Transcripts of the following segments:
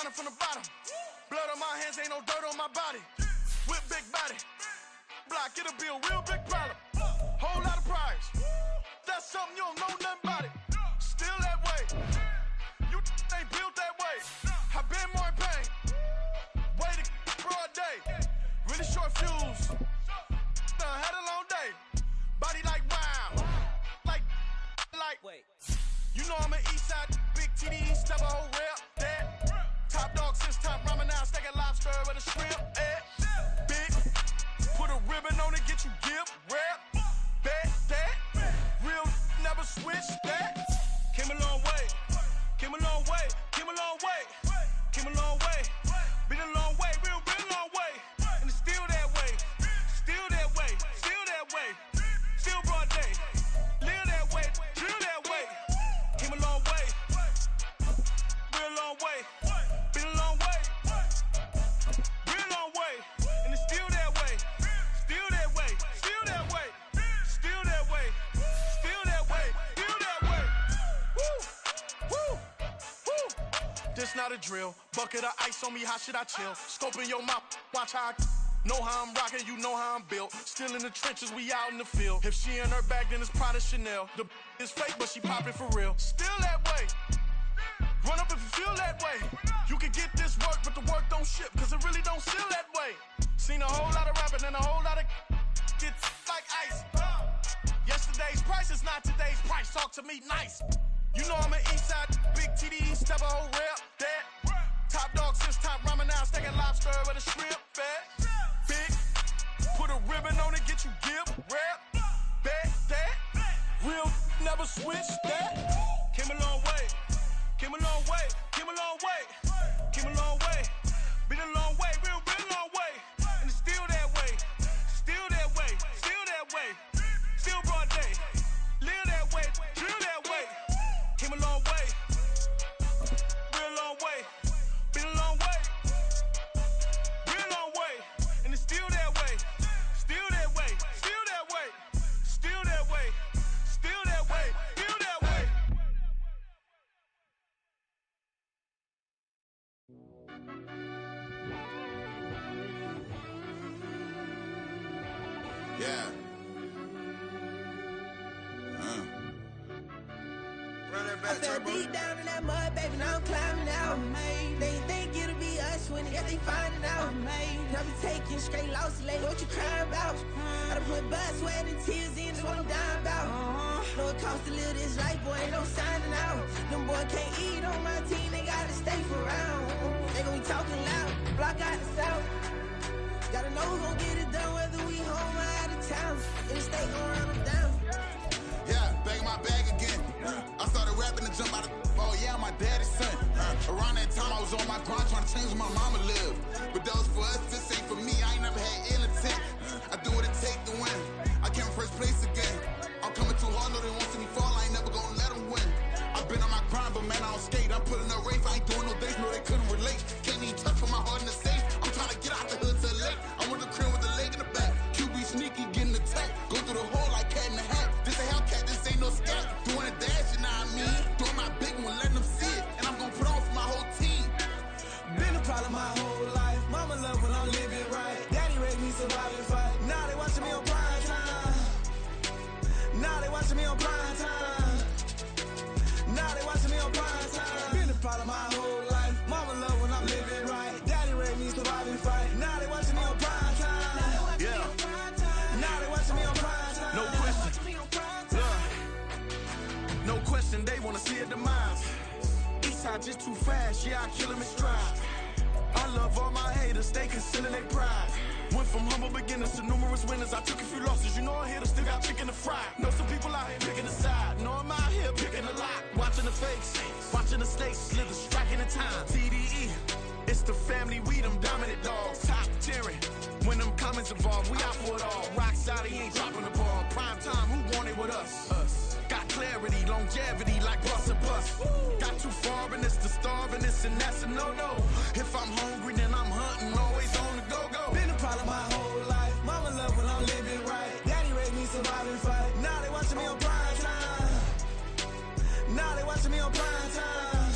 grinding from the bottom. Blood on my hands, ain't no dirt on my body. Whip big body. Block, it'll be a real big problem. Whole lot of prize. That's something you don't know nothing about it. Still that way. You ain't built that way. I been more in pain. Waited broad day. Really short fuse. Had a long day. Body like wow. Like. Wait. You know I'm an east side, big TDE, step a whole rep. That. Top dog since top ramen now, stack a lobster with a shrimp. Big. Put a ribbon on it, get you give. Rep. Bet that. Real never switch that. Came a long way. Came a long way. Came a long way. Came a long way. Been a long way. Real long way. And it's still that way. Still that way. Still that way. Still broad day. Live that way. Drill that way. Came a long way. Real long way. Been a long way. Real long way. And it's still that way. Still that way. Still that way. Still that way. Still that way. Still that way. Woo. Woo. Woo. This not a drill. Bucket of ice on me, how should I chill? Scoping your mouth, watch how I know how I'm rocking, you know how I'm built. Still in the trenches, we out in the field. If she in her bag, then it's Prada Chanel. The is fake, but she poppin' for real. Still that way. Run up if you feel that way. You can get this work, but the work don't ship, cause it really don't seal that way. Seen a whole lot of rapping and a whole lot of get like ice. Yesterday's price is not today's price. Talk to me nice. You know I'm an east side, big TDE, step a whole rep. That. Top dog since top ramen now, stack a lobster with a shrimp. Big. Put a ribbon on it, get you give. Rep. Bet that. Real never switch that. Came a long way. Came a long way. Came a long way. Came a long way. Been a long way. Real long way. And it's still that way. Still that way. Still that way. Still broad day. Live that way. Drill that way. Came a long way. Real long way. Been a long way. Real long way. And it's still that way. Still that way. Still that way. Still that way. Still that way. Still that way. Yeah. Run that back, I fell deep down in that mud, baby, now I'm climbing out. They think it'll be us when yet they finding out. I be taking straight loss, lady, what you crying about? I done put blood, sweat, and tears in, that's what I'm dying about. Know it costs to live this life, boy, ain't no signing out. Them boy can't eat on my team, they gotta stay for round. They gon' be talking loud, block out the south. Gotta know who gon' get it done, whether we home or out of town. In the state gon' run them down. Yeah, back in my bag again. I started rapping to jump out of oh yeah, my daddy's son. Around that time I was on my grind trying to change where my mama lived. But that was for us, this ain't for me. I ain't never had ill intent. I do what it take to win. I came first place again. I'm coming too hard, no they won't see me fall. I ain't never gonna let them win. I've been on my grind, but man I don't skate. I'm putting up race, I ain't doing no days, no they couldn't relate. Can't even touch for my heart in the safe. I'm trying to get out the hood to the lake. I'm with the crib with the leg in the back. QB sneaky, getting attacked. Go through the hole like cat in the hat. This a Hellcat, this ain't no scat. Doing a dash, you know what I mean? Doing my big one, letting them see it. And I'm gonna put on for my whole team. Been a problem my whole life. Mama love when I'm living right. Daddy raised me survive and fight. Now they watching me on prime time. Now they watching me on prime time. Now they watching me on prime time. Been a problem my whole life. Mama love when I'm living right. Daddy raised me survive and fight. Now they watching me on prime time. Yeah. Now they watching me on prime time. No question. No question, they wanna see a demise. Eastside just too fast, yeah, I kill him in stride. I love all my haters, they consider they pride. Went from humble beginners to numerous winners. I took a few losses, you know I'm here to still got chicken to fry. Know some people out here picking a side. Know I'm out here picking a lot. Watching the fakes, watching the stakes, slither, striking the time. TDE, it's the family, we them dominant dogs. Top tiering, when them comments involved, we out for it all. Rock side, he ain't dropping the ball. Prime time, who want it with us? Got clarity, longevity, like bus and bus. Got too far and it's the starving, this and that's a no-no. If I'm hungry, then I'm hunting, always on the go-go. Been a problem my whole life. Mama love when I'm living right. Daddy raised me survive and fight. Now they watching me on prime time. Now they watching me on prime time.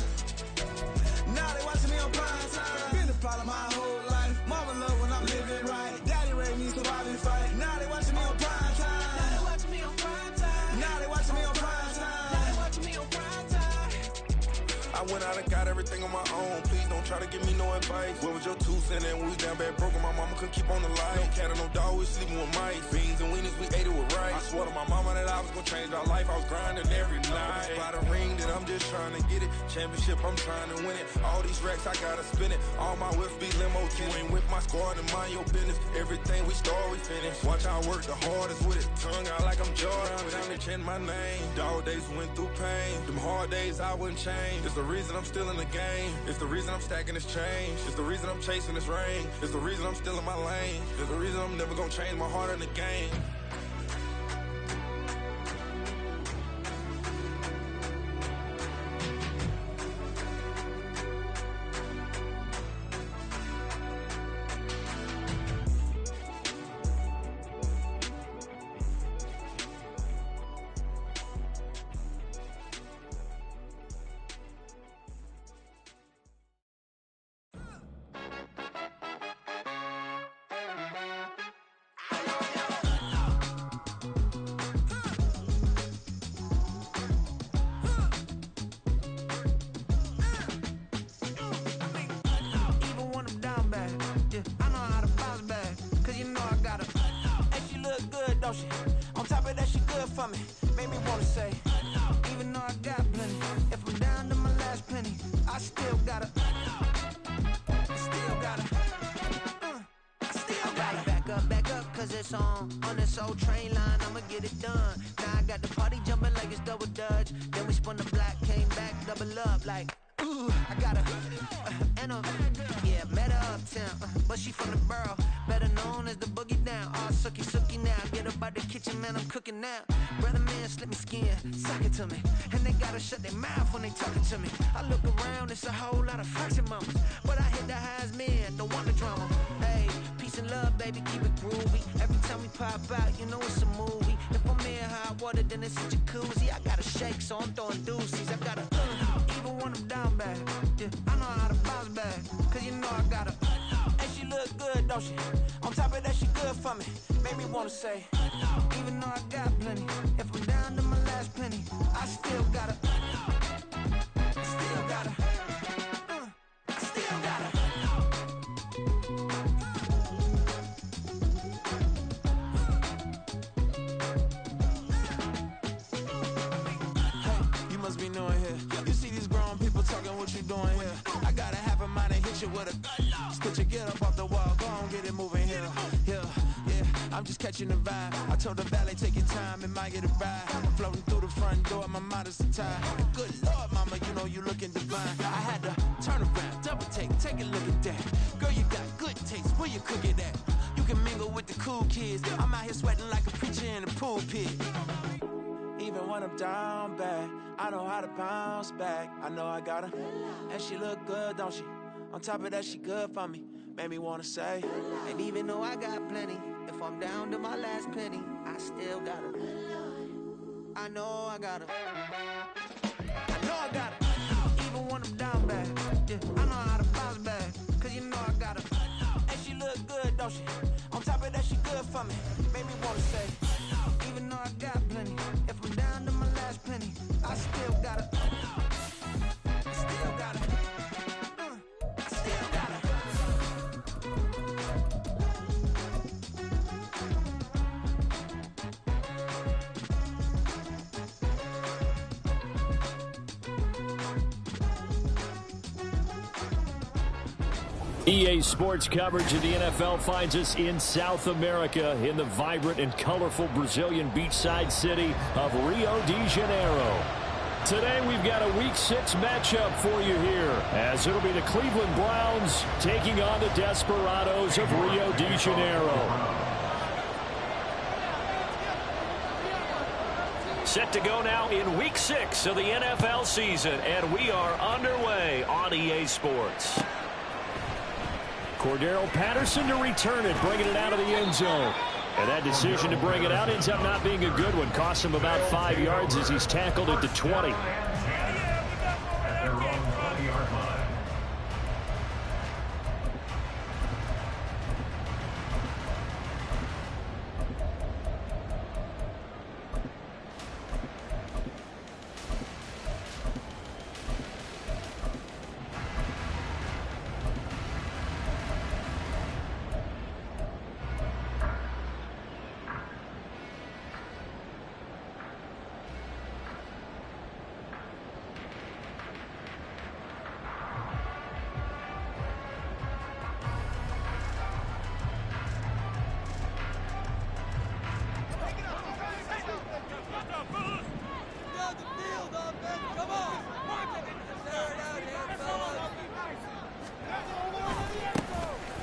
Now they watching me on prime going, I done got everything on my own. Please don't try to give me no advice. What was your 2 cents and we was down bad broke and my mama couldn't keep on the light. No cat or no dog, we sleeping with mice. Beans and weenies, we ate it with rice. I swore to my mama that I was gonna change our life. I was grinding every night. By the ring that I'm just trying to get it. Championship, I'm trying to win it. All these racks, I gotta spin it. All my whips be limo. You ain't with my squad and mind your business. Everything we start, we finish. Watch I work the hardest with it. Tongue out like I'm Jordan. Down to chant my name. Dog days went through pain. Them hard days I wouldn't change. It's the reason I'm still in the game. It's the reason I'm stacking this change. It's the reason I'm chasing this ring. It's the reason I'm still in my lane. It's the reason I'm never gonna change my heart in the game. On top of that, she good for me. Made me wanna say, even though I got plenty, if I'm down to my last penny, I still gotta, back up, cause it's on this old train line, I'ma get it done. Now I got the party jumping like it's double dutch. Then we spun the block, came back, double up like, ooh, I got a, and a, yeah, met her uptown, but she from the borough, better known as the boogie down. All sucky now, get up out the kitchen, man, I'm cooking now. Brother man, slip me skin, suck it to me, and they gotta shut their mouth when they talking to me. I look around, it's a whole lot of foxy mamas, but I hit the highs, man, don't want the drama. Hey, peace and love, baby, keep it groovy. Every time we pop out, you know it's a movie. If I'm in hot water, then it's a jacuzzi. I gotta shake, so I'm throwing deuces. I gotta, even when I'm down bad, yeah, I know how to bounce back, cause you know I gotta, and she look good, don't she? On top of that, she good for me. Made me wanna say, even though I got plenty, if I'm down to my last penny, I still gotta, still gotta. Be knowing here. You see these grown people talking, what you doing here? I got a half a mind to hit you with a stitch you, get up off the wall, go on, get it moving here. Yeah, I'm just catching the vibe. I told the valet, take your time, it might get a ride. I'm floating through the front door, my modest attire. Good Lord, mama, you know you looking divine. I had to turn around, double take a look at that. Girl, you got good taste, where you cook it at? You can mingle with the cool kids. I'm out here sweating like a preacher in a pulpit. Even when I'm down bad, I know how to bounce back. I know I got her, and she look good, don't she? On top of that, she good for me. Made me wanna say, and even though I got plenty, if I'm down to my last penny, I still got her. I know I got her. I know I got her. Even when I'm down bad, yeah, I know how to bounce back, cause you know I got her. And she look good, don't she? On top of that, she good for me. Made me wanna say, even though I got plenty, if I'm down to my last penny, I still gotta, still gotta, still gotta. EA Sports coverage of the NFL finds us in South America in the vibrant and colorful Brazilian beachside city of Rio de Janeiro. Today we've got a Week 6 matchup for you here, as it'll be the Cleveland Browns taking on the Desperados of Rio de Janeiro. Set to go now in Week 6 of the NFL season, and we are underway on EA Sports. Cordero Patterson to return it, bringing it out of the end zone. And that decision to bring it out ends up not being a good one. Cost him about 5 yards as he's tackled at the 20.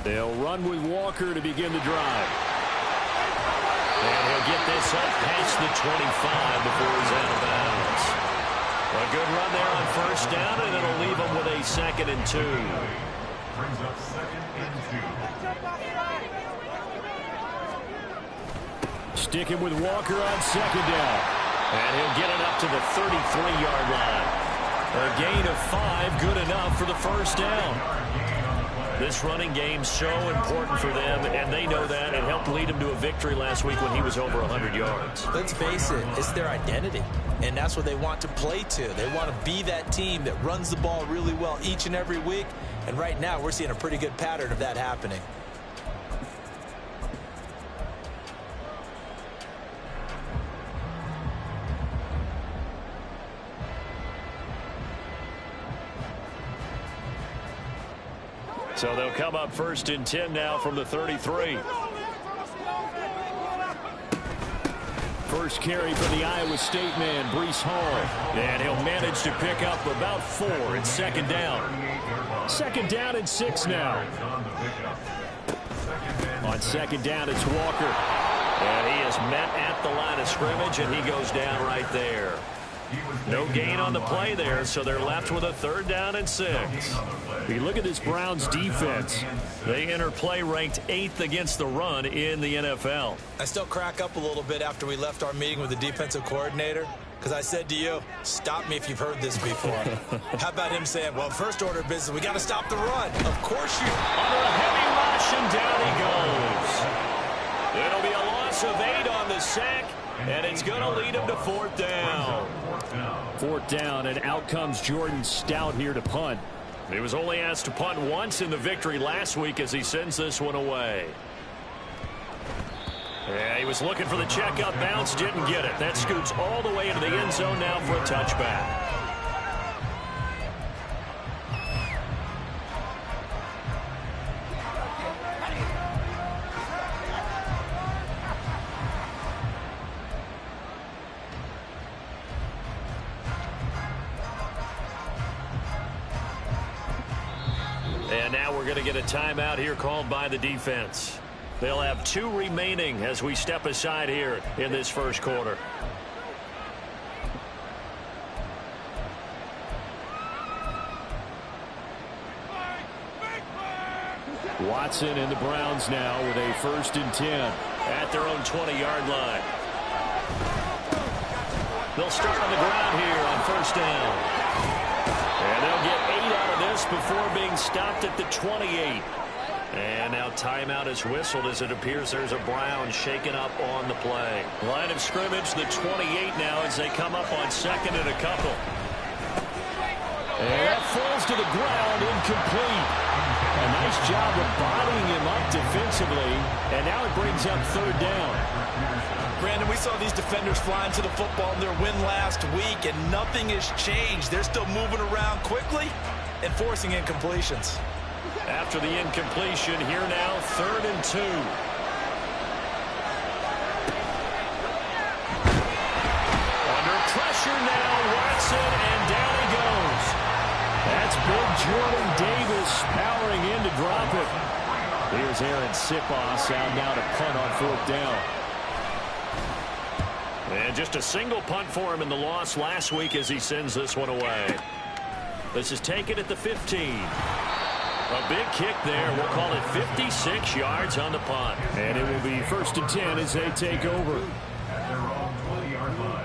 They'll run with Walker to begin the drive. And he'll get this up past the 25 before he's out of bounds. A good run there on first down, and it'll leave him with a 2nd and 2. Brings up 2nd and 2. Sticking with Walker on 2nd down. And he'll get it up to the 33-yard line. A gain of 5, good enough for the first down. This running game's so important for them, and they know that. It helped lead him to a victory last week when he was over 100 yards. Let's face it, it's their identity, and that's what they want to play to. They want to be that team that runs the ball really well each and every week, and right now we're seeing a pretty good pattern of that happening. So they'll come up 1st and 10 now from the 33. First carry for the Iowa State man, Breece Hall. And he'll manage to pick up about 4 at 2nd down. 2nd down and 6 now. On 2nd down, it's Walker. And he is met at the line of scrimmage, and he goes down right there. No gain on the play there, so they're left with a 3rd down and 6. You look at this Browns defense. They enter play ranked 8th against the run in the NFL. I still crack up a little bit after we left our meeting with the defensive coordinator, because I said to you, stop me if you've heard this before. How about him saying, well, first order of business, we got to stop the run. Of course you. Under a heavy rush, and down he goes. It'll be a loss of 8 on the sack, and it's going to lead him to 4th down. 4th down, and out comes Jordan Stout here to punt. He was only asked to punt once in the victory last week as he sends this one away. Yeah, he was looking for the checkup bounce, didn't get it. That scoots all the way into the end zone now for a touchback. And now we're going to get a timeout here called by the defense. They'll have 2 remaining as we step aside here in this first quarter. Watson and the Browns now with a 1st and 10 at their own 20-yard line. They'll start on the ground here on 1st down. And they'll get 8 out of this before being stopped at the 28. And now timeout is whistled as it appears there's a Brown shaken up on the play. Line of scrimmage, the 28 now as they come up on 2nd and a couple. And that falls to the ground, incomplete. A nice job of bodying him up defensively. And now it brings up 3rd down. Brandon, we saw these defenders flying to the football in their win last week, and nothing has changed. They're still moving around quickly and forcing incompletions. After the incompletion, here now, 3rd and 2. Under pressure now, Watson, and down he goes. That's big Jordan Davis powering in to drop it. Here's Aaron Sipos out now to punt on 4th down. And just a single punt for him in the loss last week as he sends this one away. This is taken at the 15. A big kick there. We'll call it 56 yards on the punt. And it will be 1st and 10 as they take over. At their own 20-yard line.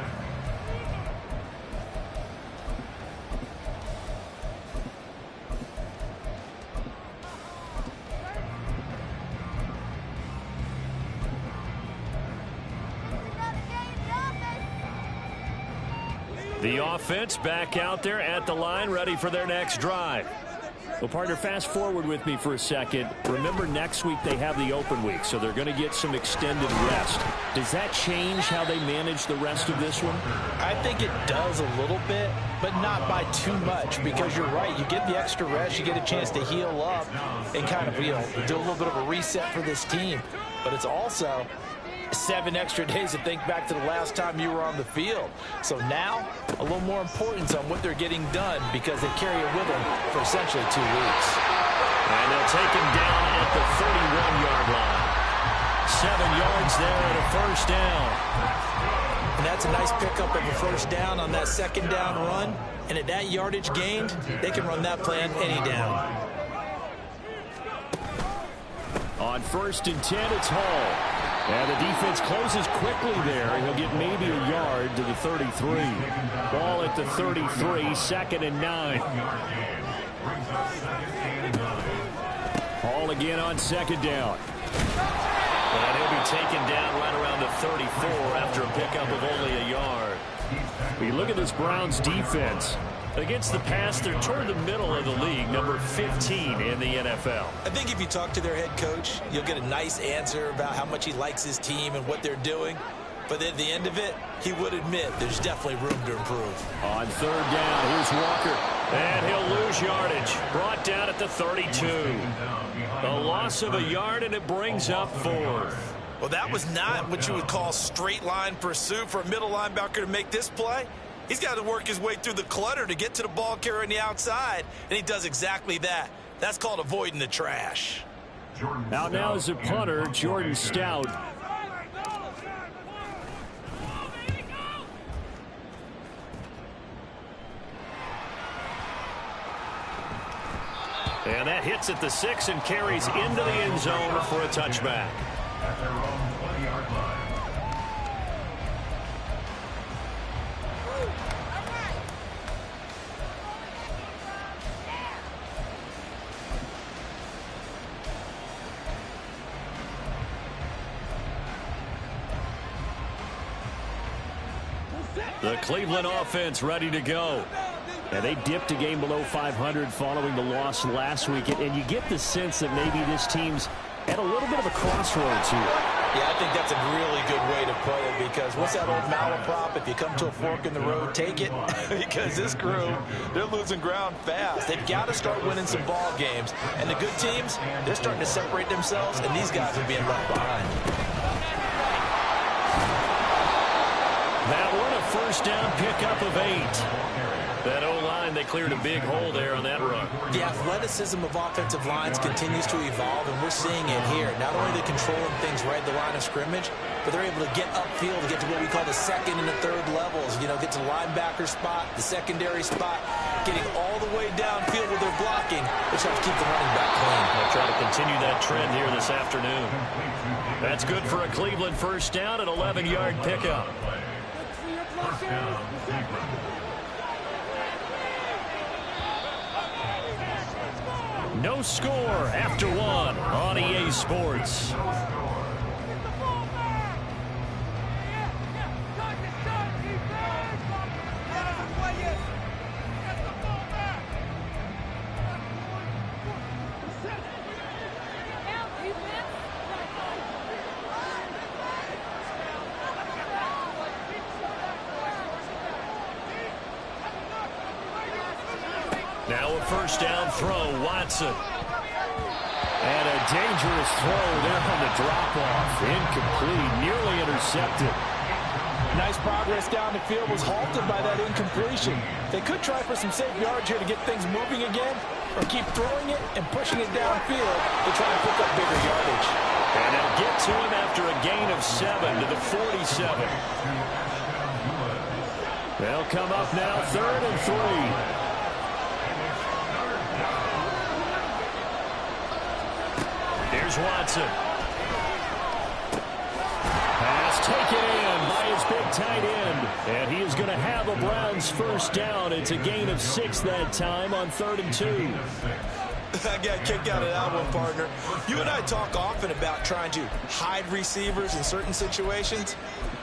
The offense back out there at the line, ready for their next drive. Well, partner, fast forward with me for a second. Remember, next week they have the open week, so they're going to get some extended rest. Does that change how they manage the rest of this one? I think it does a little bit, but not by too much, because you're right. You get the extra rest, you get a chance to heal up and kind of, do a little bit of a reset for this team. But it's also 7 extra days to think back to the last time you were on the field. So now, a little more importance on what they're getting done because they carry it with them for essentially 2 weeks. And they'll take him down at the 31-yard line. 7 yards there and a first down. And that's a nice pickup of a first down on that second down run. And at that yardage gained, they can run that play on any down. On 1st and 10, it's Hall. And the defense closes quickly there. He'll get maybe a yard to the 33. Ball at the 33, 2nd and 9. Hall again on 2nd down. And he'll be taken down right around the 34 after a pickup of only a yard. We look at this Browns defense. Against the pass, they're toward the middle of the league, number 15 in the NFL. I think if you talk to their head coach, you'll get a nice answer about how much he likes his team and what they're doing. But at the end of it, he would admit there's definitely room to improve. On 3rd down, here's Walker. And he'll lose yardage. Brought down at the 32. A loss of a yard, and it brings up 4th. Well, that was not what you would call straight line pursuit for a middle linebacker to make this play. He's got to work his way through the clutter to get to the ball carrier on the outside, and he does exactly that. That's called avoiding the trash. Out now is a punter, Jordan Stout. And that hits at the 6 and carries into the end zone for a touchback. At their own 20-yard line. The Cleveland offense ready to go. And they dipped a game below 500 following the loss last week. And you get the sense that maybe this team's at a little bit of a crossroads here. Yeah, I think that's a really good way to put it, because what's that old malaprop? If you come to a fork in the road, take it. Because this crew, they're losing ground fast. They've got to start winning some ball games. And the good teams, they're starting to separate themselves, and these guys are being left behind. That one a first down pickup of 8. That O-line, they cleared a big hole there on that run. The athleticism of offensive lines continues to evolve, and we're seeing it here. Not only are they controlling things right at the line of scrimmage, but they're able to get upfield to get to what we call the 2nd and the 3rd levels. You know, get to the linebacker spot, the secondary spot, getting all the way downfield with their blocking, which helps keep the running back clean. They'll try to continue that trend here this afternoon. That's good for a Cleveland first down, an 11-yard pickup. First down, Cleveland. No score after 1 on EA Sports. Now a first down throw, Watson. And a dangerous throw there on the drop-off. Incomplete, nearly intercepted. Nice progress down the field, was halted by that incompletion. They could try for some safe yards here to get things moving again, or keep throwing it and pushing it downfield to try and pick up bigger yardage. And they'll get to him after a gain of 7 to the 47. They'll come up now 3rd and 3. Here's Watson. Pass taken in by his big tight end. And he is going to have a Browns first down. It's a gain of 6 that time on 3rd and 2. I got a kick out of that one, partner. You and I talk often about trying to hide receivers in certain situations,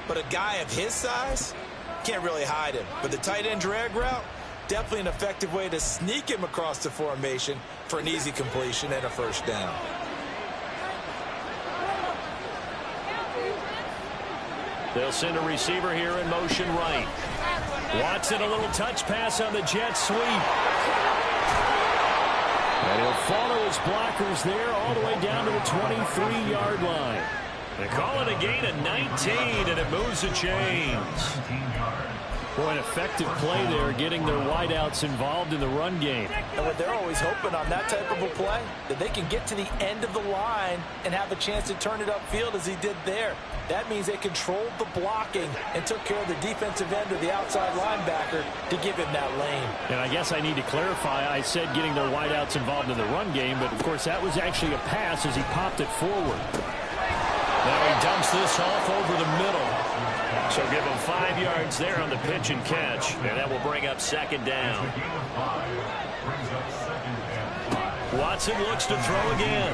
but a guy of his size can't really hide him. But the tight end drag route, definitely an effective way to sneak him across the formation for an easy completion and a first down. They'll send a receiver here in motion right. Watson, a little touch pass on the jet sweep. And he'll follow his blockers there all the way down to the 23-yard line. They call it a gain of 19, and it moves the chains. Boy, an effective play there, getting their wideouts involved in the run game. And what they're always hoping on that type of a play, that they can get to the end of the line and have a chance to turn it upfield as he did there. That means they controlled the blocking and took care of the defensive end or the outside linebacker to give him that lane. And I guess I need to clarify, I said getting their wideouts involved in the run game, but of course that was actually a pass as he popped it forward. Now he dumps this off over the middle. So give him 5 yards there on the pitch and catch, and that will bring up second down. Watson looks to throw again.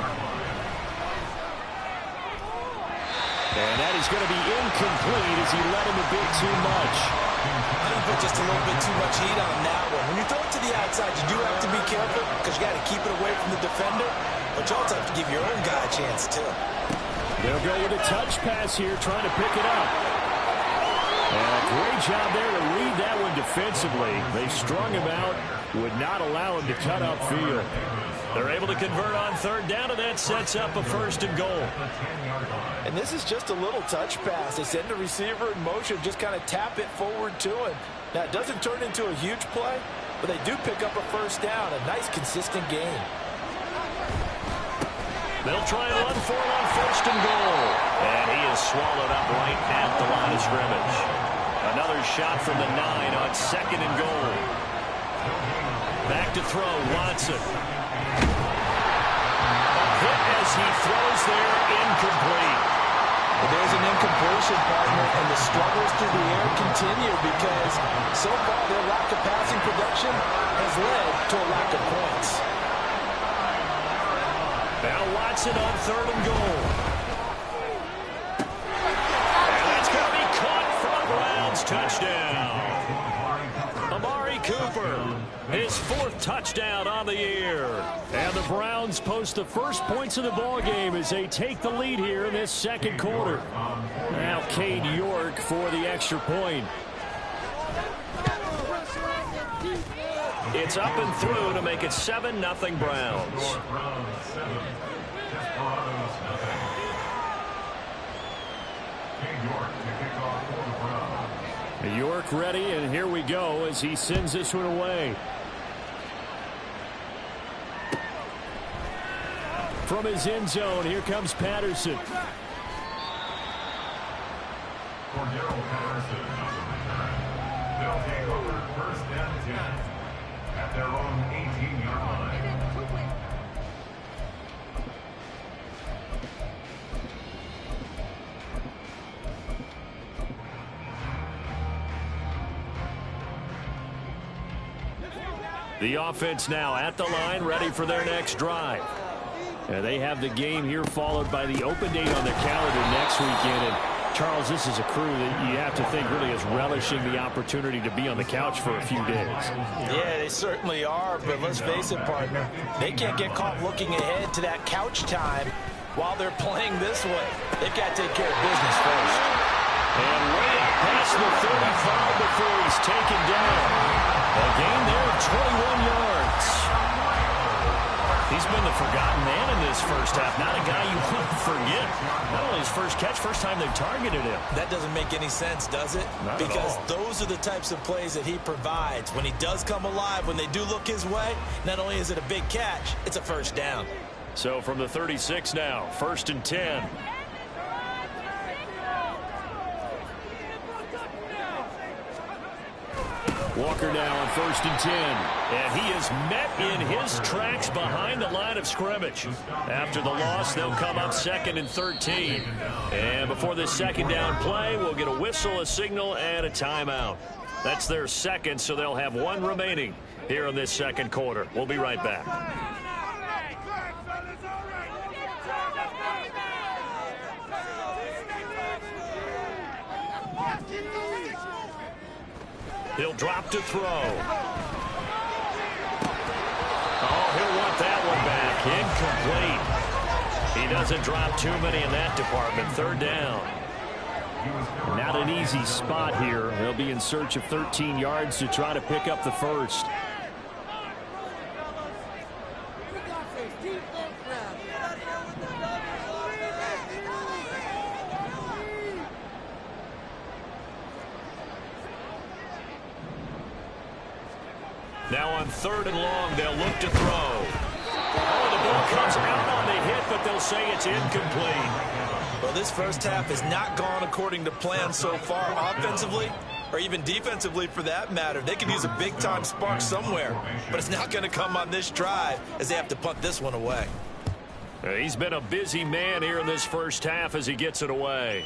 And that is going to be incomplete as he let him a bit too much. I think put just a little bit too much heat on that one. When you throw it to the outside, you do have to be careful because you got to keep it away from the defender, but you also have to give your own guy a chance too. They'll go with a touch pass here, trying to pick it up. And a great job there to read that one defensively. They strung him out, would not allow him to cut upfield. They're able to convert on third down, and that sets up a first and goal. And this is just a little touch pass. They send the receiver in motion, just kind of tap it forward to him. Now, it doesn't turn into a huge play, but they do pick up a first down, a nice, consistent gain. They'll try and run for it on first and goal. And he is swallowed up right at the line of scrimmage. Another shot from the 9 on second and goal. Back to throw, Watson. A hit as he throws there, incomplete. Well, there's an incompletion, partner, and the struggles through the air continue because so far their lack of passing production has led to a lack of points. Now Watson on third and goal. And that's going to be caught for a Browns touchdown. Amari Cooper, his 4th touchdown on the year. And the Browns post the first points of the ball game as they take the lead here in this second quarter. Now Cade York for the extra point. It's up and through to make it 7-0 Browns. York ready, and here we go as he sends this one away. From his end zone, here comes Patterson. They'll take over first and 10 at their own 18-yard line. The offense now at the line, ready for their next drive. And they have the game here followed by the open date on their calendar next weekend. And Charles, this is a crew that you have to think really is relishing the opportunity to be on the couch for a few days. Yeah, they certainly are, but let's face it, partner. They can't get caught looking ahead to that couch time while they're playing this way. They've got to take care of business first. And way up past the 35 before he's taken down. A gain there of 21 yards. He's been the forgotten man in this first half. Not a guy you want to forget. Not only his first catch, first time they've targeted him. That doesn't make any sense, does it? Not because at all. Those are the types of plays that he provides. When he does come alive, when they do look his way, not only is it a big catch, it's a first down. So from the 36 now, 1st and 10. Walker now on 1st and 10. And he is met in his tracks behind the line of scrimmage. After the loss, they'll come up 2nd and 13. And before this second down play, we'll get a whistle, a signal, and a timeout. That's their second, so they'll have one remaining here in this second quarter. We'll be right back. He'll drop to throw. Oh, he'll want that one back. Incomplete. He doesn't drop too many in that department. 3rd down. Not an easy spot here. They'll be in search of 13 yards to try to pick up the first. Now on 3rd and long, they'll look to throw. Oh, the ball comes out on the hit, but they'll say it's incomplete. Well, this first half has not gone according to plan so far offensively, or even defensively for that matter. They could use a big-time spark somewhere, but it's not going to come on this drive as they have to punt this one away. He's been a busy man here in this first half as he gets it away.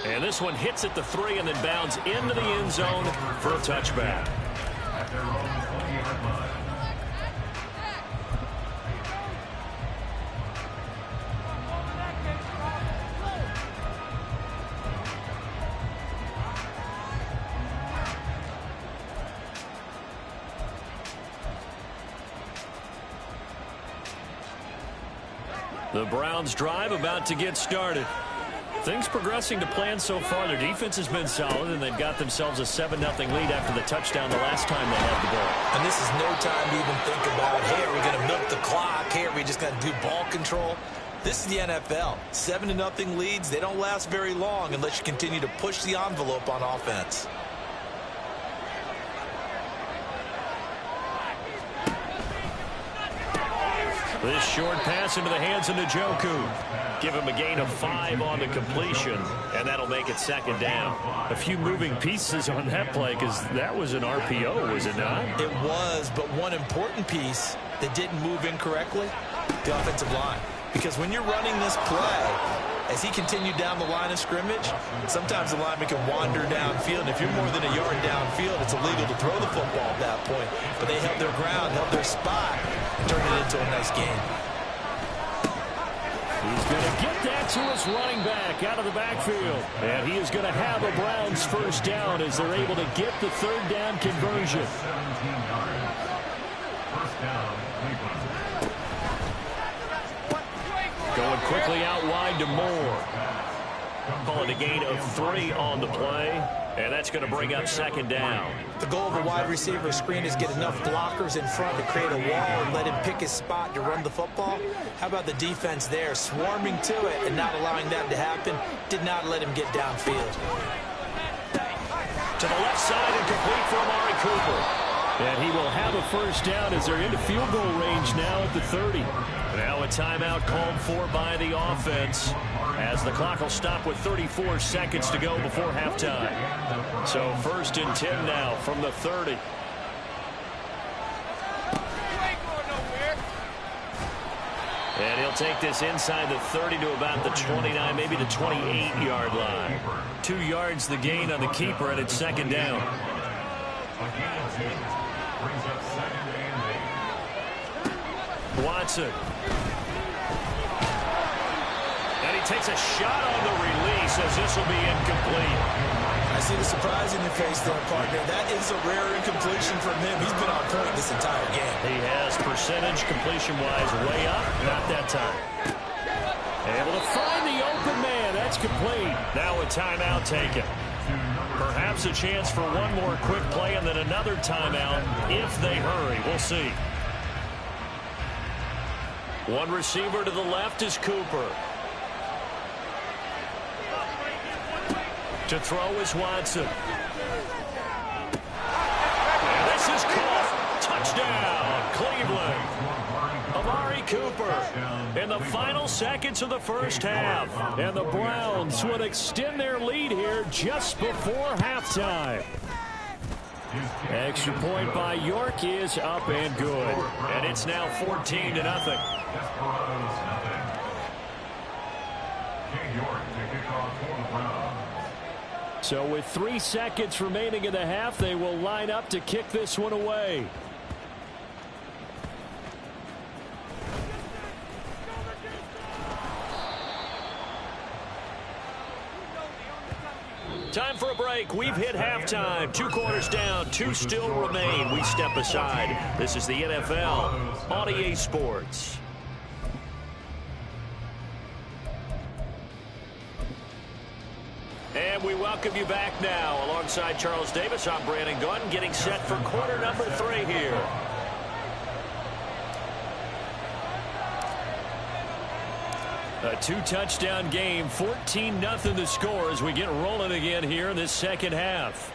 And this one hits at the 3 and then bounds into the end zone for a touchback. At their own 20-yard line. The Browns drive about to get started. Things progressing to plan so far. Their defense has been solid, and they've got themselves a 7-0 lead after the touchdown the last time they had the ball. And this is no time to even think about, hey, are we going to milk the clock? Hey, are we just going to do ball control? This is the NFL. 7-0 leads, they don't last very long unless you continue to push the envelope on offense. This short pass into the hands of Njoku. Give him a gain of 5 on the completion, and that'll make it 2nd down. A few moving pieces on that play because that was an RPO, was it not? It was, but one important piece that didn't move incorrectly, the offensive line. Because when you're running this play, as he continued down the line of scrimmage, sometimes the lineman can wander downfield. And if you're more than a yard downfield, it's illegal to throw the football at that point. But they held their ground, held their spot, and turned it into a nice game. He's going to get that to his running back out of the backfield. And he is going to have a Browns first down as they're able to get the 3rd down conversion. 17 yards. First down, Cleveland. Going quickly out wide to Moore. Calling a gain of 3 on the play. And that's going to bring up 2nd down. The goal of a wide receiver screen is get enough blockers in front to create a wall and let him pick his spot to run the football. How about the defense there, swarming to it and not allowing that to happen? Did not let him get downfield. To the left side and complete for Amari Cooper. And he will have a first down as they're into field goal range now at the 30. Now a timeout called for by the offense as the clock will stop with 34 seconds to go before halftime. So 1st and 10 now from the 30. And he'll take this inside the 30 to about the 29, maybe the 28-yard line. 2 yards the gain on the keeper, and it's 2nd down. Brings up 2nd and 8. Watson. And he takes a shot on the release as this will be incomplete. I see the surprise in your face there, partner. That is a rare incompletion from him. He's been on point this entire game. He has percentage completion-wise way up. Not that time. Able to find the open man. That's complete. Now a timeout taken. Perhaps a chance for one more quick play and then another timeout if they hurry. We'll see. One receiver to the left is Cooper. To throw is Watson. And this is caught. Touchdown, Cleveland. Amari Cooper in the final seconds of the first half. And the Browns would extend their lead here just before halftime. Extra point by York is up and good. And it's now 14-0. So with 3 seconds remaining in the half, they will line up to kick this one away. Time for a break. We've hit halftime. 2 quarters down, 2 still remain. We step aside. This is the NFL on EA Sports. And we welcome you back now. Alongside Charles Davis, I'm Brandon Gunn, getting set for quarter number 3 here. A 2-touchdown game, 14-0 the score as we get rolling again here in this second half.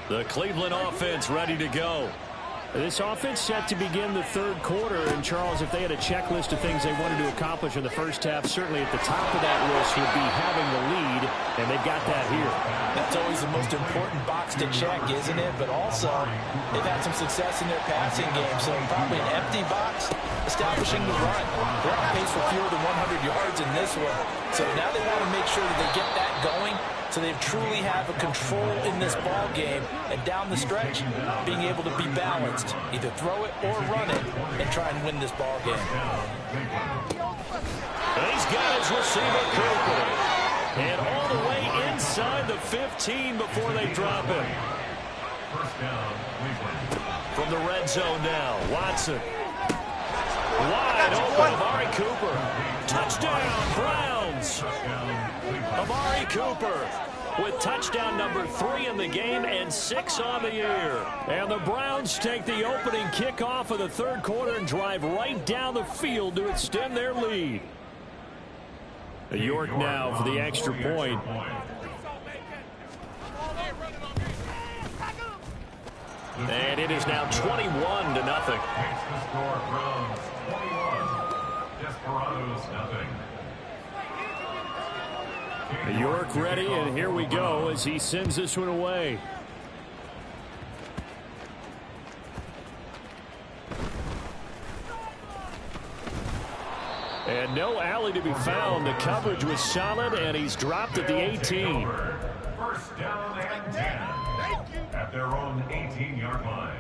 The Cleveland offense ready to go. This offense set to begin the third quarter. And, Charles, if they had a checklist of things they wanted to accomplish in the first half, certainly at the top of that list would be having the lead, and they've got that here. That's always the most important box to check, isn't it? But also, they've had some success in their passing game, so probably an empty box establishing the run. They're on pace for fewer than 100 yards in this one. So now they want to make sure that they get that going so they truly have a control in this ball game, and down the stretch, being able to be balanced, either throw it or run it, and try and win this ball game. And he's got his receiver, Cooper. And all the way inside the 15 before they drop him. From the red zone now, Watson. Wide open, Amari Cooper. Touchdown, Browns. Amari Cooper with touchdown number 3 in the game and 6 on the year. And the Browns take the opening kickoff of the third quarter and drive right down the field to extend their lead. York now for the extra point. And it is now 21-0. York ready, and here we go as he sends this one away. And no alley to be found. The coverage was solid, and he's dropped at the 18. First down and 10 at their own 18-yard line.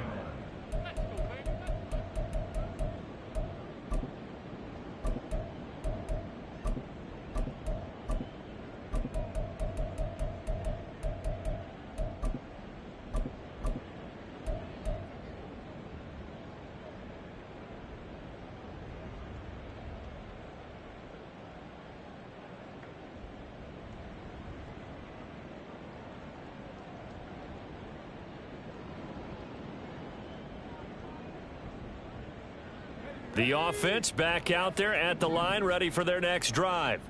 The offense back out there at the line, ready for their next drive.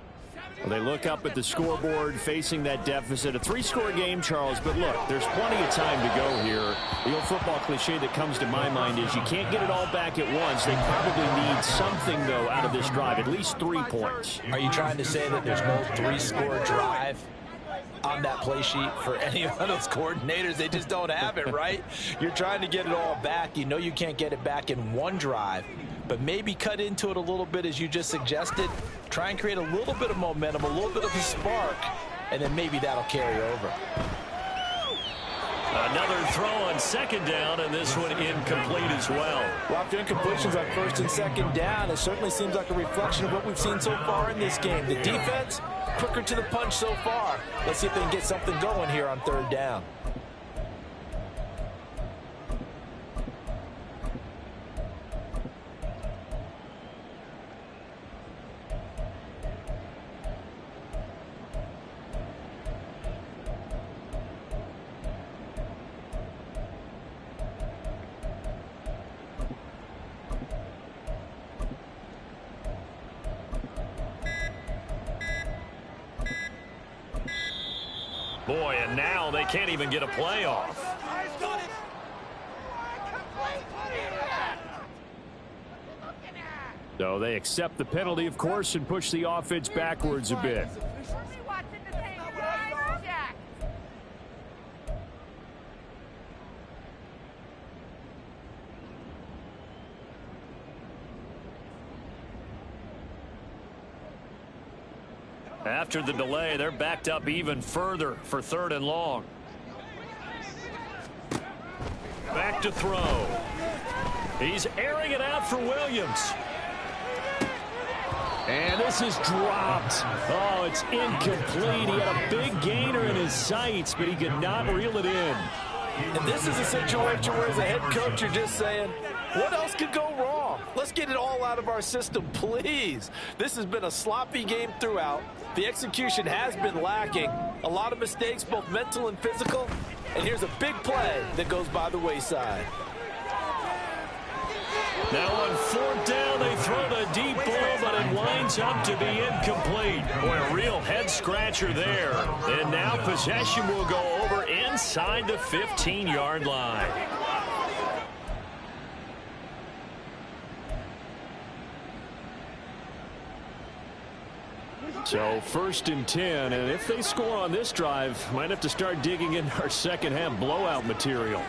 Well, they look up at the scoreboard facing that deficit. A 3-score game, Charles, but look, there's plenty of time to go here. The old football cliche that comes to my mind is you can't get it all back at once. They probably need something, though, out of this drive, at least 3 points. Are you trying to say that there's no 3-score drive on that play sheet for any of those coordinators? They just don't have it, right? You're trying to get it all back. You know you can't get it back in one drive, but maybe cut into it a little bit as you just suggested. Try and create a little bit of momentum, a little bit of a spark, and then maybe that'll carry over. Another throw on second down, and this one incomplete as well. Well, after incompletions on first and second down, it certainly seems like a reflection of what we've seen so far in this game. The defense, quicker to the punch so far. Let's see if they can get something going here on third down. Boy, and now they can't even get a play off. So they accept the penalty, of course, and push the offense backwards a bit. After the delay, they're backed up even further for third and long. Back to throw. He's airing it out for Williams. And this is dropped. Oh, it's incomplete. He had a big gainer in his sights, but he could not reel it in. And this is a situation where, as a head coach, you're just saying, what else could go wrong? Let's get it all out of our system, please. This has been a sloppy game throughout. The execution has been lacking. A lot of mistakes, both mental and physical. And here's a big play that goes by the wayside. Now on fourth down, they throw the deep ball, but it winds up to be incomplete. Boy, a real head-scratcher there. And now possession will go over inside the 15-yard line. So 1st and 10, and if they score on this drive, might have to start digging in our second-half blowout material.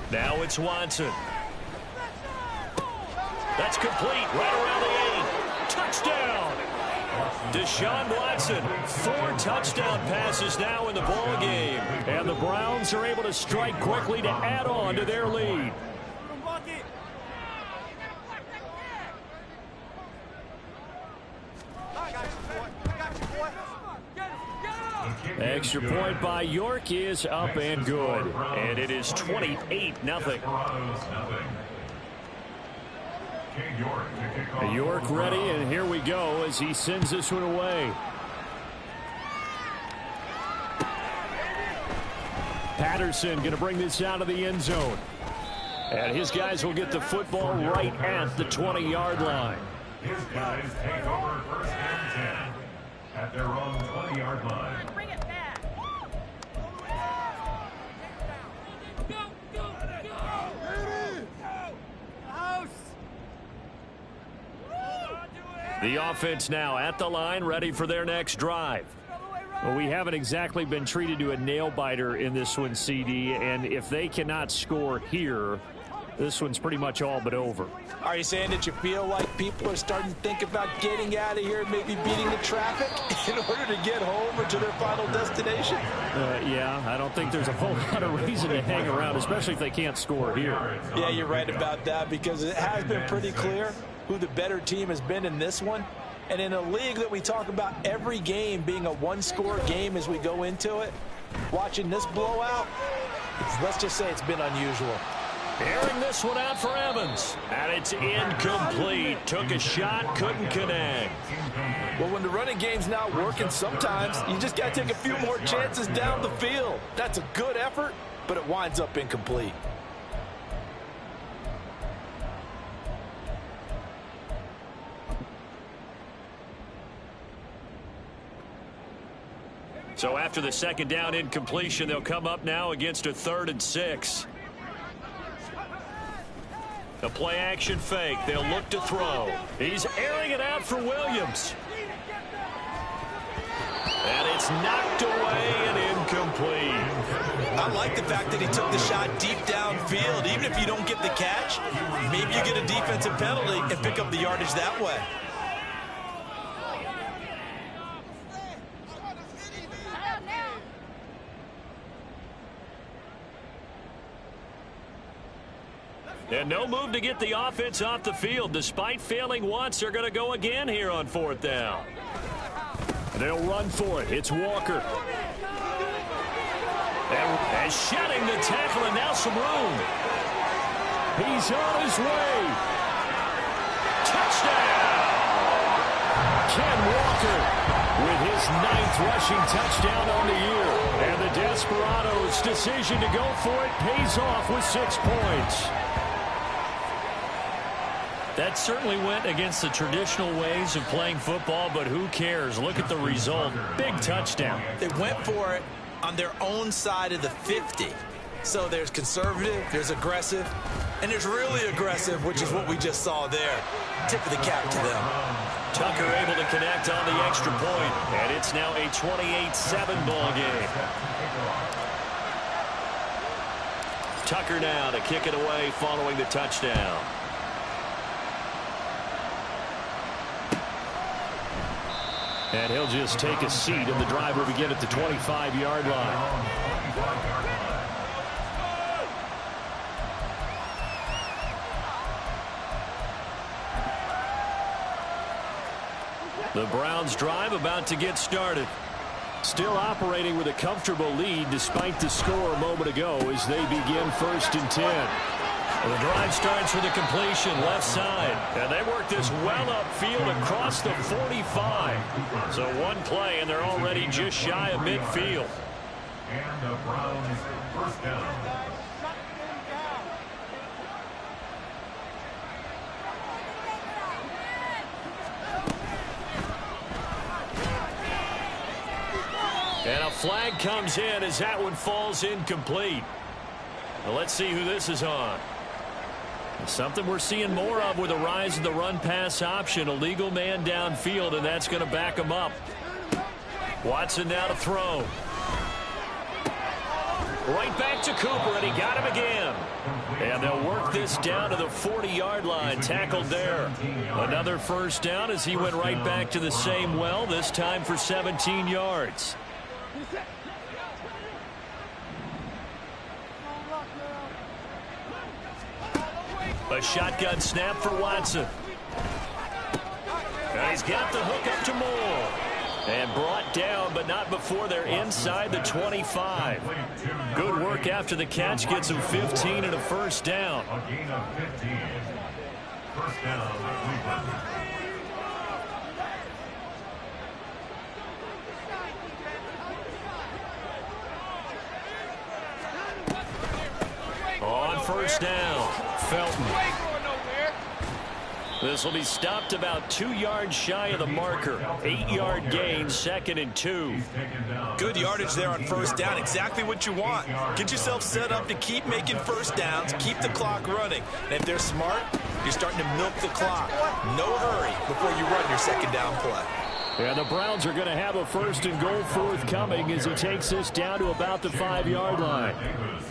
Now it's Watson. That's complete right around the 8. Touchdown! Deshaun Watson, 4 touchdown passes now in the ball game. And the Browns are able to strike quickly to add on to their lead. Extra point by York is up and good. And it is 28-0. York ready, and here we go as he sends this one away. Patterson going to bring this out of the end zone. And his guys will get the football right at the 20-yard line. His guys take over 1st and 10 at their own 20-yard line. Bring it back. Go, go, go. The offense now at the line, ready for their next drive. Well, we haven't exactly been treated to a nail-biter in this one, CD, and if they cannot score here, this one's pretty much all but over. Are you saying that you feel like people are starting to think about getting out of here, maybe beating the traffic in order to get home or to their final destination? Yeah, I don't think there's a whole lot of reason to hang around, especially if they can't score here. Yeah, you're right about that, because it has been pretty clear who the better team has been in this one. And in a league that we talk about every game being a one-score game as we go into it, watching this blowout, let's just say it's been unusual. Airing this one out for Evans. And it's incomplete. Took a shot, couldn't connect. Well, when the running game's not working, sometimes you just got to take a few more chances down the field. That's a good effort, but it winds up incomplete. So after the second down incompletion, they'll come up now against a 3rd and 6. The play action fake. They'll look to throw. He's airing it out for Williams. And it's knocked away and incomplete. I like the fact that he took the shot deep downfield. Even if you don't get the catch, maybe you get a defensive penalty and pick up the yardage that way. And no move to get the offense off the field. Despite failing once, they're going to go again here on 4th down. They'll run for it. It's Walker. And shedding the tackle, and now some room. He's on his way. Touchdown! Ken Walker with his 9th rushing touchdown on the year. And the Desperados' decision to go for it pays off with 6 points. That certainly went against the traditional ways of playing football, but who cares? Look at the result. Big touchdown. They went for it on their own side of the 50. So there's conservative, there's aggressive, and there's really aggressive, which is what we just saw there. Tip of the cap to them. Tucker able to connect on the extra point, and it's now a 28-7 ball game. Tucker now to kick it away following the touchdown. And he'll just take a seat, and the drive will begin at the 25-yard line. The Browns drive about to get started. Still operating with a comfortable lead despite the score a moment ago as they begin 1st and 10. The drive starts with a completion left side. And they work this well upfield across the 45. So one play, and they're already just shy of midfield. And the Browns 1st down. And a flag comes in as that one falls incomplete. Well, let's see who this is on. Something we're seeing more of with the rise of the run-pass option. A legal man downfield, and that's going to back him up. Watson now to throw. Right back to Cooper, and he got him again. And they'll work this down to the 40-yard line. Tackled there. Another first down as he went right back to the same well, this time for 17 yards. A shotgun snap for Watson. And he's got the hook up to Moore. And brought down, but not before they're inside the 25. Good work after the catch. Gets him 15 and a first down. A gain of 15. First down, Cleveland. On first down, Felton. This will be stopped about 2 yards shy of the marker. 8-yard gain, 2nd and 2. Good yardage there on first down. Exactly what you want. Get yourself set up to keep making first downs, keep the clock running. And if they're smart, you're starting to milk the clock. No hurry before you run your second down play. And the Browns are going to have a 1st and goal forthcoming as he takes this down to about the 5-yard line.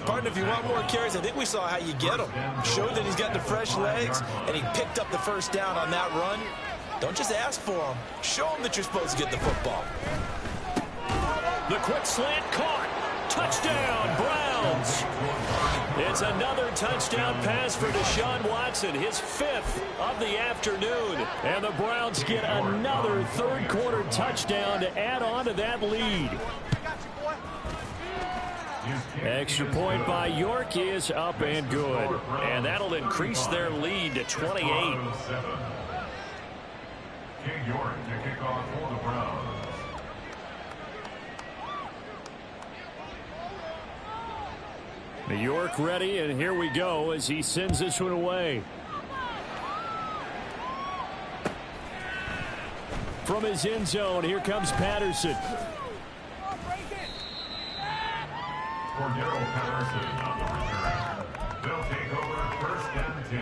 Partner, if you want more carries, I think we saw how you get him. Showed that he's got the fresh legs, and he picked up the first down on that run. Don't just ask for him. Show him that you're supposed to get the football. The quick slant caught. Touchdown, Browns. It's another touchdown pass for Deshaun Watson, his 5th of the afternoon. And the Browns get another third-quarter touchdown to add on to that lead. Extra point by York is up and good. And that'll increase their lead to 28. King York to kick off for the Browns. New York ready, and here we go as he sends this one away. From his end zone, here comes Patterson. Cordero Patterson on the return. They'll take over 1st and 10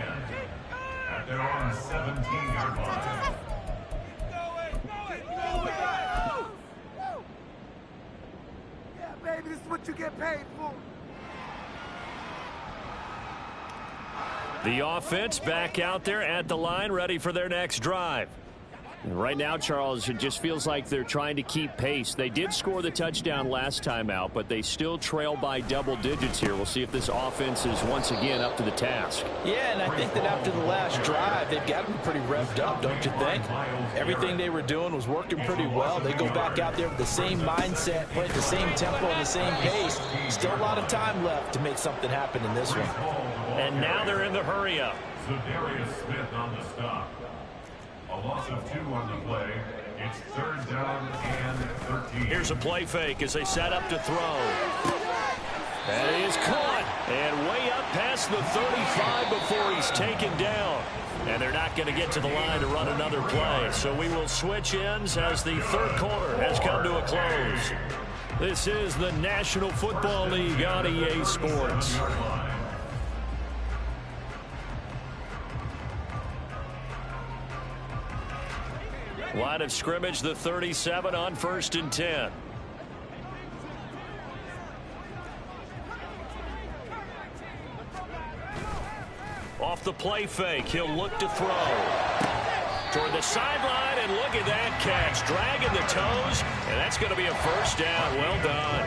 at their own 17-yard line. Yeah, baby, this is what you get paid for. The offense back out there at the line, ready for their next drive. And right now, Charles, it just feels like they're trying to keep pace. They did score the touchdown last time out, but they still trail by double digits here. We'll see if this offense is once again up to the task. Yeah, and I think that after the last drive, they've gotten pretty revved up, don't you think? Everything they were doing was working pretty well. They go back out there with the same mindset, play at the same tempo and the same pace. Still a lot of time left to make something happen in this one. And now they're in the hurry-up. Zadarius Smith on the stop. A loss of 2 on the play. It's 3rd down and 13. Here's a play fake as they set up to throw. That is caught. And way up past the 35 before he's taken down. And they're not going to get to the line to run another play. So we will switch ends as the 3rd quarter has come to a close. This is the National Football League on EA Sports. Line of scrimmage, the 37 on 1st and 10. Off the play fake, he'll look to throw. Toward the sideline, and look at that catch. Dragging the toes, and that's going to be a first down. Well done.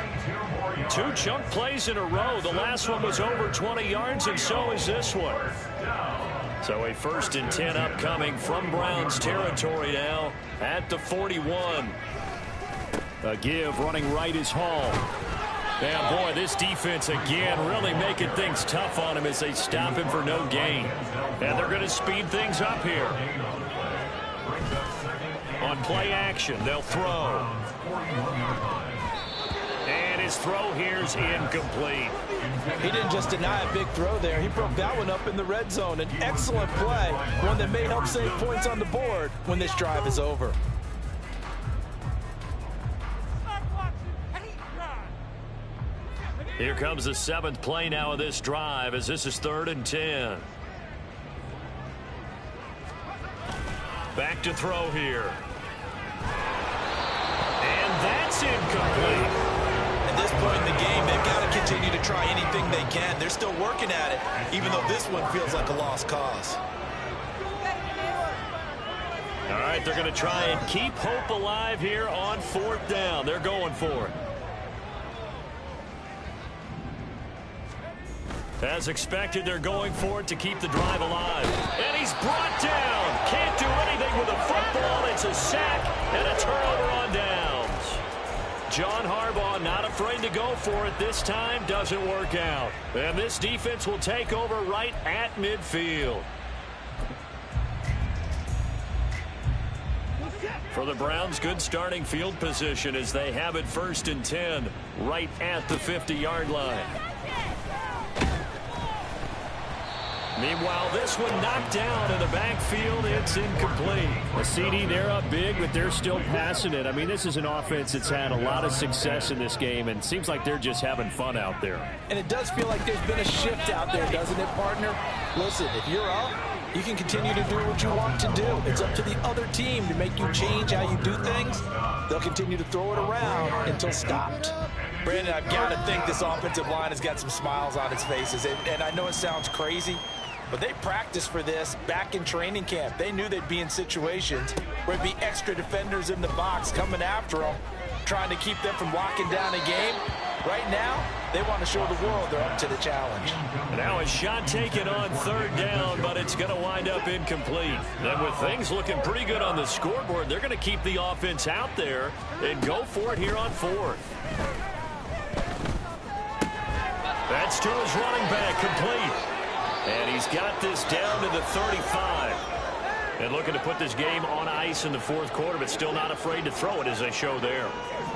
2 chunk plays in a row. The last one was over 20 yards, and so is this one. So a 1st and 10 upcoming from Browns territory now at the 41. A give running right is Hall. And boy, this defense again really making things tough on him as they stop him for no gain. And they're going to speed things up here. On play action, they'll throw. And his throw here's incomplete. He didn't just deny a big throw there. He broke that one up in the red zone. An excellent play, one that may help save points on the board when this drive is over. Here comes the 7th play now of this drive as this is 3rd and 10. Back to throw here. And that's incomplete. At this point in the game, they've got to continue to try anything they can. They're still working at it, even though this one feels like a lost cause. All right, they're going to try and keep hope alive here on 4th down. They're going for it. As expected, they're going for it to keep the drive alive. And he's brought down. Can't do anything with a football. It's a sack and a turnover on downs. John Harbaugh not afraid to go for it this time. Doesn't work out. And this defense will take over right at midfield. For the Browns, good starting field position as they have it 1st and 10 right at the 50-yard line. Meanwhile, this one knocked down in the backfield. It's incomplete. A CD, they're up big, but they're still passing it. I mean, this is an offense that's had a lot of success in this game, and seems like they're just having fun out there. And it does feel like there's been a shift out there, doesn't it, partner? Listen, if you're up, you can continue to do what you want to do. It's up to the other team to make you change how you do things. They'll continue to throw it around until stopped. Brandon, I've got to think this offensive line has got some smiles on its faces. And I know it sounds crazy, but they practiced for this back in training camp. They knew they'd be in situations where it'd be extra defenders in the box coming after them, trying to keep them from locking down a game. Right now, they want to show the world they're up to the challenge. Now a shot taken on 3rd down, but it's going to wind up incomplete. And with things looking pretty good on the scoreboard, they're going to keep the offense out there and go for it here on 4th. That's to his running back, complete. And he's got this down to the 35. And looking to put this game on ice in the 4th quarter, but still not afraid to throw it as they show there.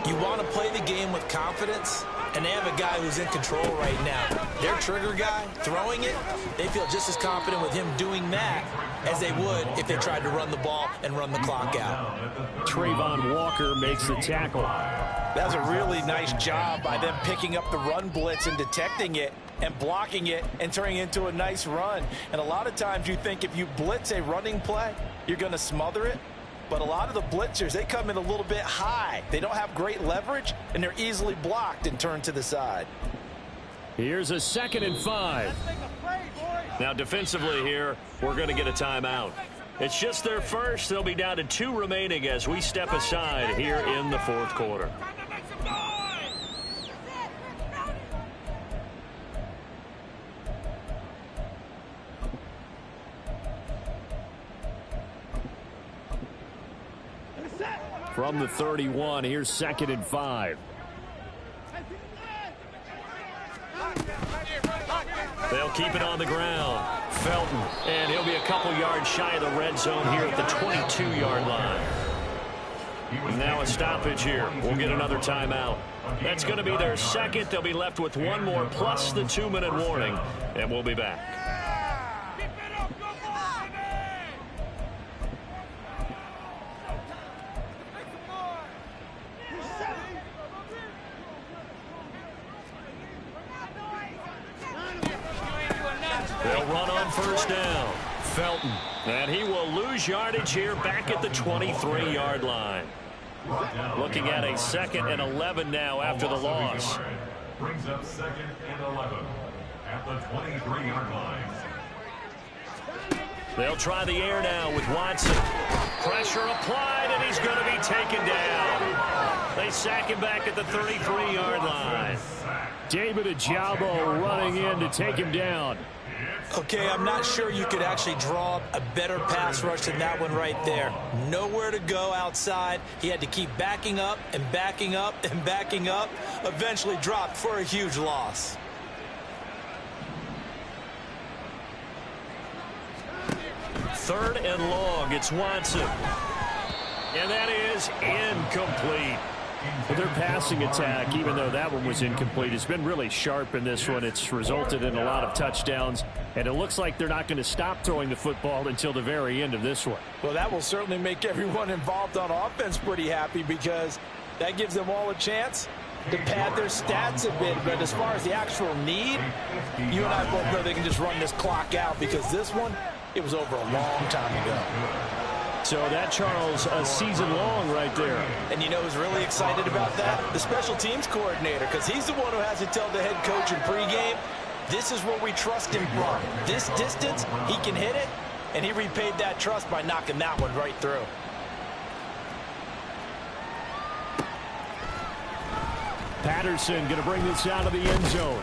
You want to play the game with confidence, and they have a guy who's in control right now. Their trigger guy, throwing it, they feel just as confident with him doing that as they would if they tried to run the ball and run the clock out. Trayvon Walker makes the tackle. That's a really nice job by them picking up the run blitz and detecting it and blocking it and turning it into a nice run. And a lot of times you think if you blitz a running play, you're going to smother it. But a lot of the blitzers, they come in a little bit high. They don't have great leverage, and they're easily blocked and turned to the side. Here's a 2nd and 5. Now defensively here, we're going to get a timeout. It's just their first. They'll be down to 2 remaining as we step aside here in the 4th quarter. From the 31, here's 2nd and 5. They'll keep it on the ground. Felton, and he'll be a couple yards shy of the red zone here at the 22-yard line. Now a stoppage here. We'll get another timeout. That's going to be their 2nd. They'll be left with 1 more plus the 2-minute warning, and we'll be back. They'll run on 1st down. Felton. And he will lose yardage here back at the 23-yard line. Looking at a 2nd and 11 now after the loss. Brings up 2nd and 11 at the 23-yard line. They'll try the air now with Watson. Pressure applied, and he's going to be taken down. They sack him back at the 33-yard line. David Ojabo running in to take him down. Okay, I'm not sure you could actually draw a better pass rush than that one right there. Nowhere to go outside. He had to keep backing up and backing up and backing up. Eventually dropped for a huge loss. Third and long. It's Watson. And that is incomplete. Their passing attack, even though that one was incomplete, has been really sharp in this one. It's resulted in a lot of touchdowns, and it looks like they're not going to stop throwing the football until the very end of this one. Well, that will certainly make everyone involved on offense pretty happy because that gives them all a chance to pad their stats a bit. But as far as the actual need, you and I both know they can just run this clock out, because this one, it was over a long time ago. So that, Charles, a season long right there. And you know who's really excited about that? The special teams coordinator, because he's the one who has to tell the head coach in pregame, this is where we trust him from. This distance, he can hit it, and he repaid that trust by knocking that one right through. Patterson going to bring this out of the end zone.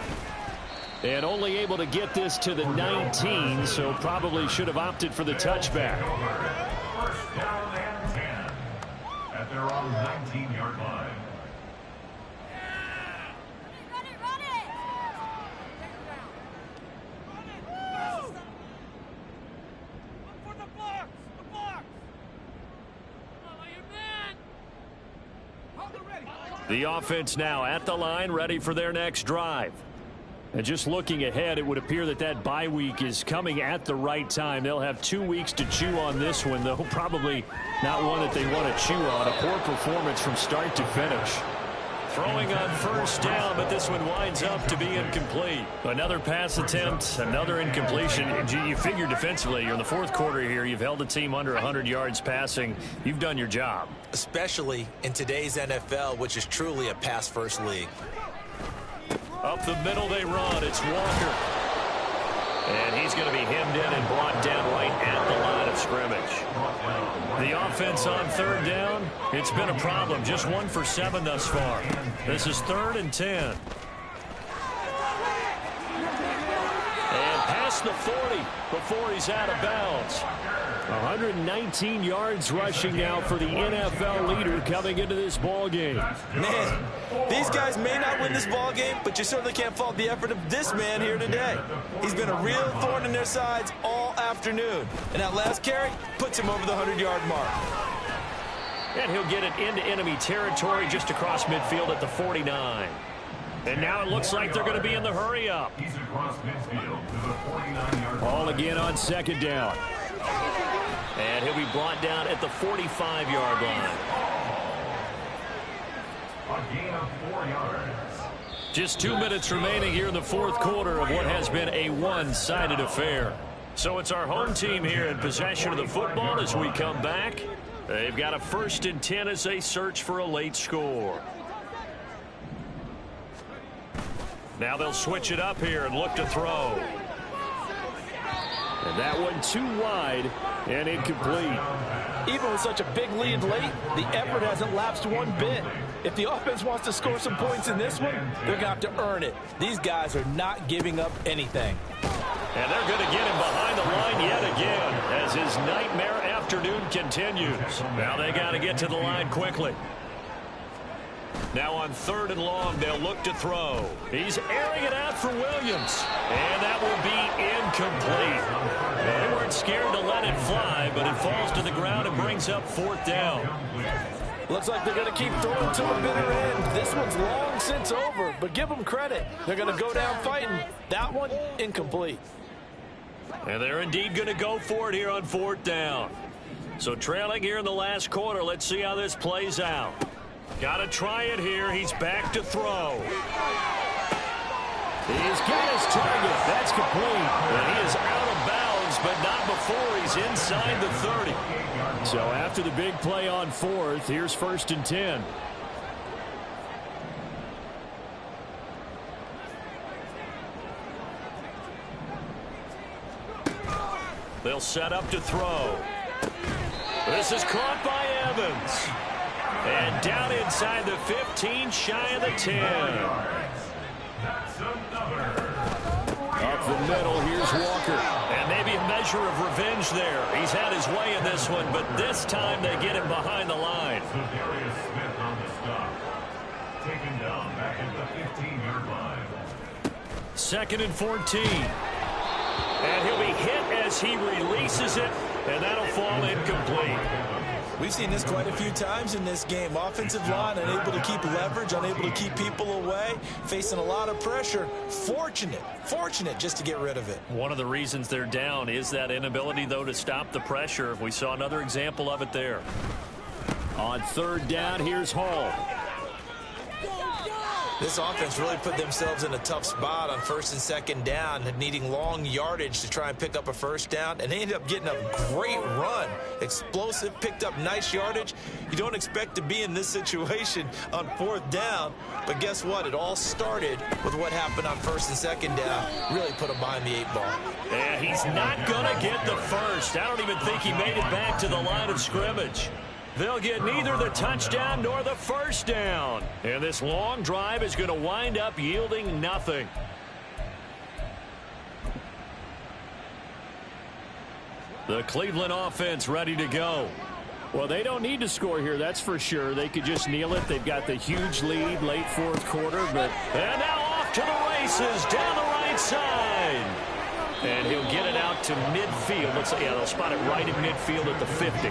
And only able to get this to the 19, so probably should have opted for the touchback. First down and 10 at their own 19-yard line. The offense now at the line, ready for their next drive. And just looking ahead, it would appear that that bye week is coming at the right time. They'll have 2 weeks to chew on this one, though probably not one that they want to chew on. A poor performance from start to finish. Throwing on first down, but this one winds up to be incomplete. Another pass attempt, another incompletion. You figure defensively, you're in the fourth quarter here. You've held the team under 100 yards passing. You've done your job. Especially in today's NFL, which is truly a pass-first league. Up the middle they run. It's Walker. And he's going to be hemmed in and brought down right at the line of scrimmage. The offense on third down, it's been a problem. Just 1 for 7 thus far. This is 3rd and 10. And past the 40 before he's out of bounds. 119 yards rushing now for the NFL leader coming into this ball game. Man, these guys may not win this ball game, but you certainly can't fault the effort of this man here today. He's been a real thorn in their sides all afternoon. And that last carry puts him over the 100-yard mark. And he'll get it into enemy territory just across midfield at the 49. And now it looks like they're going to be in the hurry-up. He's across midfield to the 49-yard line. Ball again on second down. And he'll be brought down at the 45-yard line. A gain of 4 yards. Just 2 minutes remaining here in the fourth quarter of what has been a one-sided affair. So it's our home team here in possession of the football as we come back. They've got a 1st and 10 as they search for a late score. Now they'll switch it up here and look to throw. And that one too wide and incomplete. Even with such a big lead late, the effort hasn't lapsed one bit. If the offense wants to score some points in this one, they're going to have to earn it. These guys are not giving up anything. And they're going to get him behind the line yet again as his nightmare afternoon continues. Now they got to get to the line quickly. Now on 3rd and long, they'll look to throw. He's airing it out for Williams. And that will be incomplete. They weren't scared to let it fly, but it falls to the ground and brings up 4th down. Looks like they're going to keep throwing to the bitter end. This one's long since over, but give them credit. They're going to go down fighting. That one, incomplete. And they're indeed going to go for it here on 4th down. So trailing here in the last quarter, let's see how this plays out. Got to try it here. He's back to throw. He's got his target. That's complete. And he is out of bounds, but not before he's inside the 30. So after the big play on 4th, here's 1st and 10. They'll set up to throw. This is caught by Evans. And down inside the 15, shy of the 10. Up the middle, here's Walker. And maybe a measure of revenge there. He's had his way in this one, but this time they get him behind the line. Smith on the stop. Taken down back at the 15-yard line. 2nd and 14. And he'll be hit as he releases it, and that'll fall incomplete. We've seen this quite a few times in this game. Offensive line unable to keep leverage, unable to keep people away, facing a lot of pressure. Fortunate just to get rid of it. One of the reasons they're down is that inability, though, to stop the pressure. We saw another example of it there. On 3rd down, here's Hall. This offense really put themselves in a tough spot on first and second down, needing long yardage to try and pick up a first down, and they ended up getting a great run. Explosive, picked up nice yardage. You don't expect to be in this situation on fourth down, but guess what? It all started with what happened on first and second down. Really put them behind the 8 ball. And he's not going to get the first. I don't even think he made it back to the line of scrimmage. They'll get neither the touchdown nor the first down. And this long drive is going to wind up yielding nothing. The Cleveland offense ready to go. Well, they don't need to score here, that's for sure. They could just kneel it. They've got the huge lead late fourth quarter. And now off to the races down the right side. And he'll get it out to midfield. Let's say, yeah, they'll spot it right at midfield at the 50.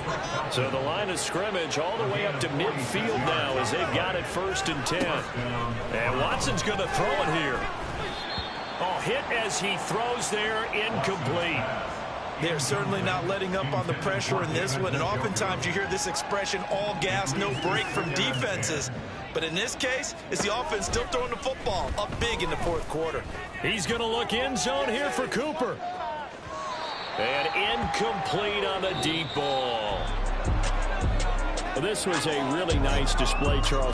So the line of scrimmage all the way up to midfield now as they've got it first and 10. And Watson's going to throw it here. Oh, hit as he throws there, incomplete. They're certainly not letting up on the pressure in this one, and oftentimes you hear this expression, all gas, no break from defenses. But in this case, it's the offense still throwing the football up big in the fourth quarter. He's going to look end zone here for Cooper. And incomplete on the deep ball. Well, this was a really nice display, Charles.